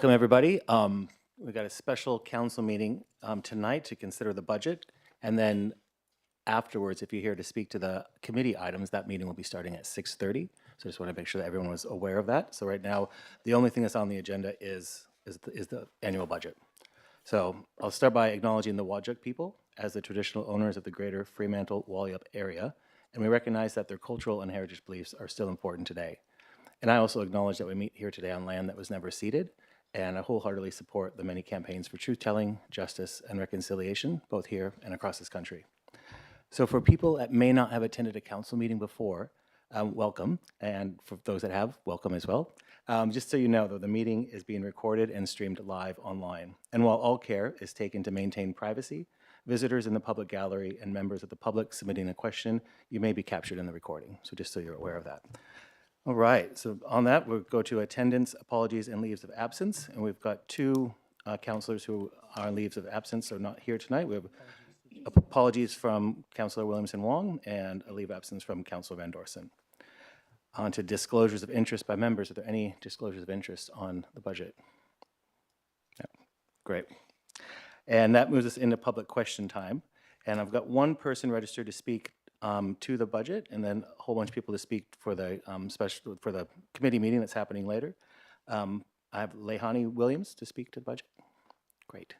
Welcome, everybody. We've got a special council meeting tonight to consider the budget. And then afterwards, if you're here to speak to the committee items, that meeting will be starting at 6:30. So I just want to make sure that everyone was aware of that. So right now, the only thing that's on the agenda is the annual budget. So I'll start by acknowledging the Whadjuk people as the traditional owners of the greater Fremantle-Walyup area. And we recognize that their cultural and heritage beliefs are still important today. And I also acknowledge that we meet here today on land that was never ceded, and I wholeheartedly support the many campaigns for truth-telling, justice, and reconciliation, both here and across this country. So for people that may not have attended a council meeting before, welcome, and for those that have, welcome as well. Just so you know, though, the meeting is being recorded and streamed live online. And while all care is taken to maintain privacy, visitors in the public gallery and members of the public submitting a question, you may be captured in the recording. So just so you're aware of that. All right, so on that, we'll go to attendance, apologies, and leaves of absence. And we've got two councillors who are on leaves of absence, so not here tonight. We have apologies from Councillor Williamson Wong and a leave of absence from Councillor Van Dorsen. On to disclosures of interest by members. Are there any disclosures of interest on the budget? Yeah, great. And that moves us into public question time. And I've got one person registered to speak to the budget, and then a whole bunch of people to speak for the committee meeting that's happening later. I have Lehani Williams to speak to the budget. Great.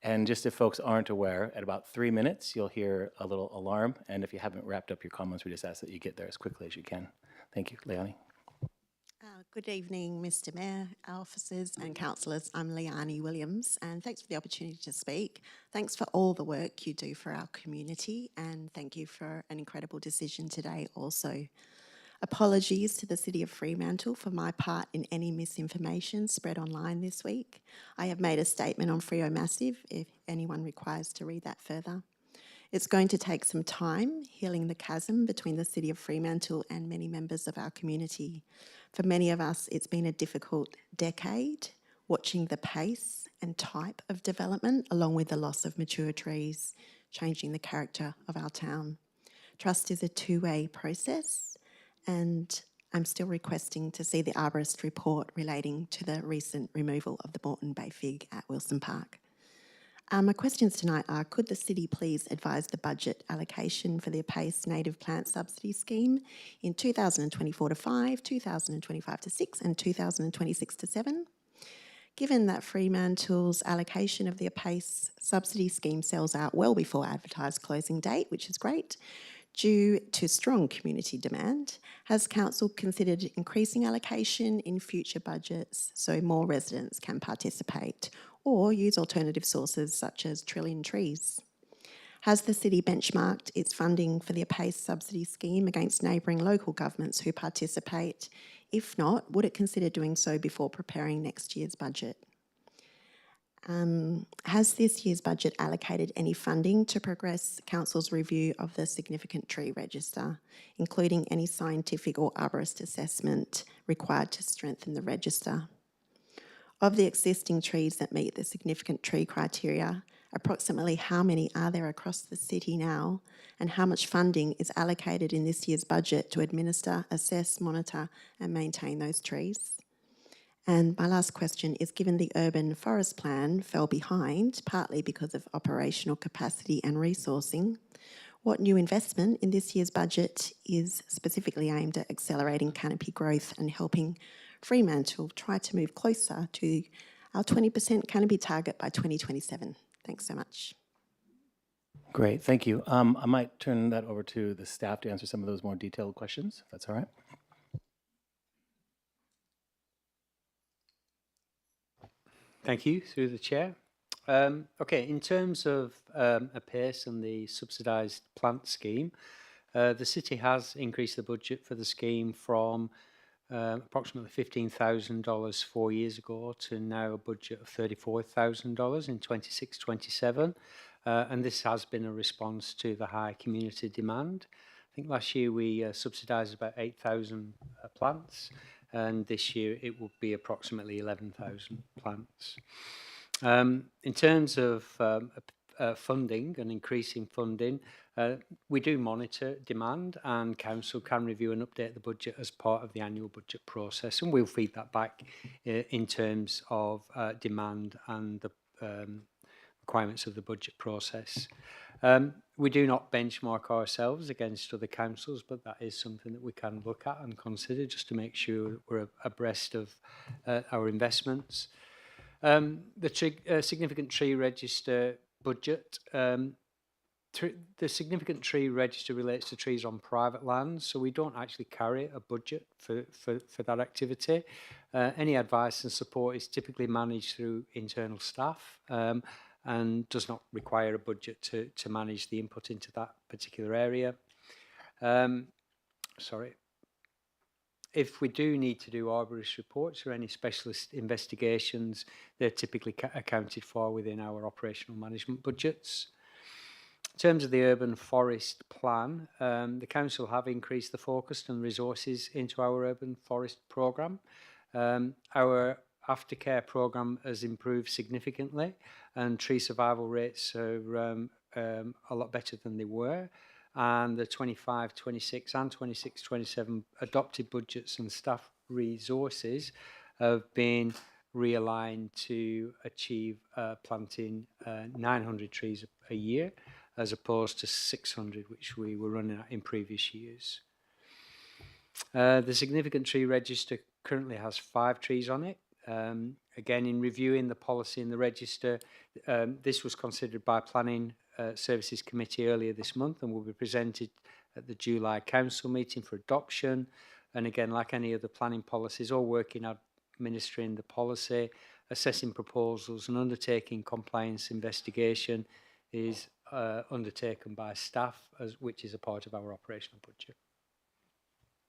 And just if folks aren't aware, at about 3 minutes, you'll hear a little alarm. And if you haven't wrapped up your comments, we just ask that you get there as quickly as you can. Thank you, Lehani. Good evening, Mr. Mayor, officers and councillors. I'm Leanne Williams, and thanks for the opportunity to speak. Thanks for all the work you do for our community, and thank you for an incredible decision today also. Apologies to the City of Fremantle for my part in any misinformation spread online this week. I have made a statement on Freo Massive if anyone requires to read that further. It's going to take some time healing the chasm between the City of Fremantle and many members of our community. For many of us, it's been a difficult decade, watching the pace and type of development, along with the loss of mature trees, changing the character of our town. Trust is a two-way process, and I'm still requesting to see the arborist report relating to the recent removal of the Moreton Bay fig at Wilson Park. My questions tonight are, could the City please advise the budget allocation for the APACE Native Plant Subsidy Scheme in 2024-5, 2025-6 and 2026-7? Given that Fremantle's allocation of the APACE subsidy scheme sells out well before advertised closing date, which is great, due to strong community demand, has Council considered increasing allocation in future budgets so more residents can participate or use alternative sources such as trillion trees? Has the City benchmarked its funding for the APACE subsidy scheme against neighbouring local governments who participate? If not, would it consider doing so before preparing next year's budget? Has this year's budget allocated any funding to progress Council's review of the significant tree register, including any scientific or arborist assessment required to strengthen the register? Of the existing trees that meet the significant tree criteria, approximately how many are there across the city now, and how much funding is allocated in this year's budget to administer, assess, monitor and maintain those trees? And my last question is, given the urban forest plan fell behind, partly because of operational capacity and resourcing, what new investment in this year's budget is specifically aimed at accelerating canopy growth and helping Fremantle try to move closer to our 20% canopy target by 2027? Thanks so much. Great, thank you. I might turn that over to the staff to answer some of those more detailed questions, if that's all right. Thank you, through the chair. Okay, in terms of APACE and the subsidised plant scheme, the city has increased the budget for the scheme from approximately $15,000 4 years ago to now a budget of $34,000 in 26-27, and this has been a response to the high community demand. I think last year we subsidised about 8,000 plants, and this year it will be approximately 11,000 plants. In terms of funding and increasing funding, we do monitor demand, and council can review and update the budget as part of the annual budget process, and we'll feed that back in terms of demand and the requirements of the budget process. We do not benchmark ourselves against other councils, but that is something that we can look at and consider just to make sure we're abreast of our investments. The significant tree register budget. The significant tree register relates to trees on private lands, so we don't actually carry a budget for that activity. Any advice and support is typically managed through internal staff, and does not require a budget to manage the input into that particular area. If we do need to do arborist reports or any specialist investigations, they're typically accounted for within our operational management budgets. In terms of the urban forest plan, the council have increased the focus and resources into our urban forest programme. Our aftercare programme has improved significantly, and tree survival rates are a lot better than they were. And the 25, 26 and 26, 27 adopted budgets and staff resources have been realigned to achieve planting 900 trees a year, as opposed to 600, which we were running at in previous years. The significant tree register currently has 5 trees on it. Again, in reviewing the policy in the register, this was considered by Planning Services Committee earlier this month and will be presented at the July Council meeting for adoption. And again, like any other planning policies, all working on administering the policy, assessing proposals and undertaking compliance investigation is undertaken by staff, which is a part of our operational budget.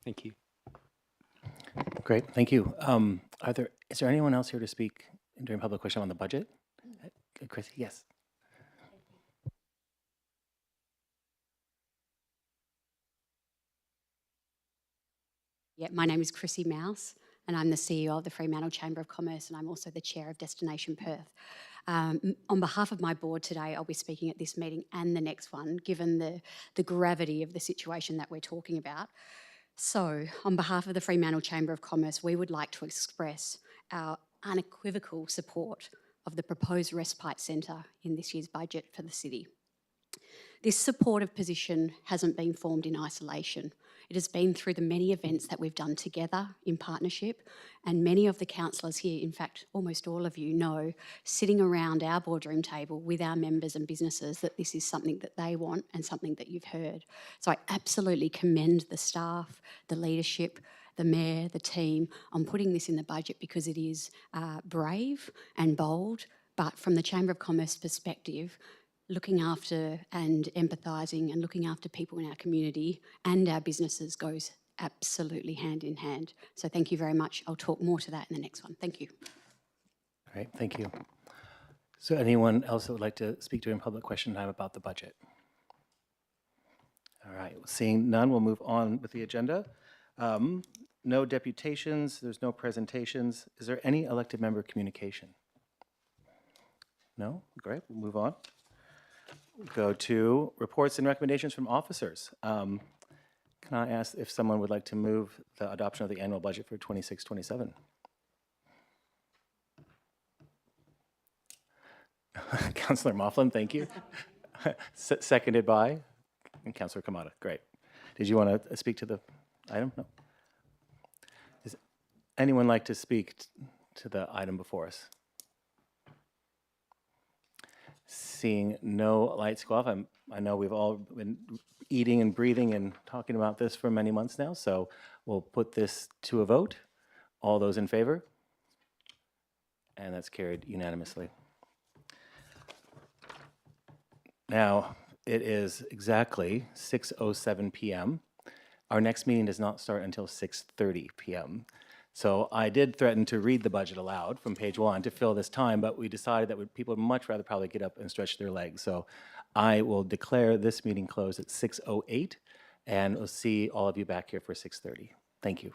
Thank you. Great, thank you. Is there anyone else here to speak during public question on the budget? Chrissy, yes. Yeah, my name is Chrissy Mouse, and I'm the CEO of the Fremantle Chamber of Commerce, and I'm also the chair of Destination Perth. On behalf of my board today, I'll be speaking at this meeting and the next one, given the gravity of the situation that we're talking about. So, on behalf of the Fremantle Chamber of Commerce, we would like to express our unequivocal support of the proposed respite centre in this year's budget for the city. This supportive position hasn't been formed in isolation. It has been through the many events that we've done together in partnership, and many of the councillors here, in fact almost all of you know, sitting around our boardroom table with our members and businesses, that this is something that they want and something that you've heard. So I absolutely commend the staff, the leadership, the mayor, the team on putting this in the budget, because it is brave and bold, but from the Chamber of Commerce perspective, looking after and empathising and looking after people in our community and our businesses goes absolutely hand in hand. So thank you very much. I'll talk more to that in the next one. Thank you. Great, thank you. So anyone else that would like to speak during public question time about the budget? All right, seeing none, we'll move on with the agenda. No deputations, there's no presentations. Is there any elected member communication? No? Great, we'll move on. Go to reports and recommendations from officers. Can I ask if someone would like to move the adoption of the annual budget for 26-27? Councillor Moughlin, thank you. Seconded by Councillor Kamada. Great. Did you want to speak to the item? No. Does anyone like to speak to the item before us? Seeing no lights go off, I know we've all been eating and breathing and talking about this for many months now, so we'll put this to a vote. All those in favor? And that's carried unanimously. Now, it is exactly 6:07 p.m. Our next meeting does not start until 6:30 p.m. So I did threaten to read the budget aloud from page 1 to fill this time, but we decided that people would much rather probably get up and stretch their legs. So I will declare this meeting closed at 6:08, and we'll see all of you back here for 6:30. Thank you.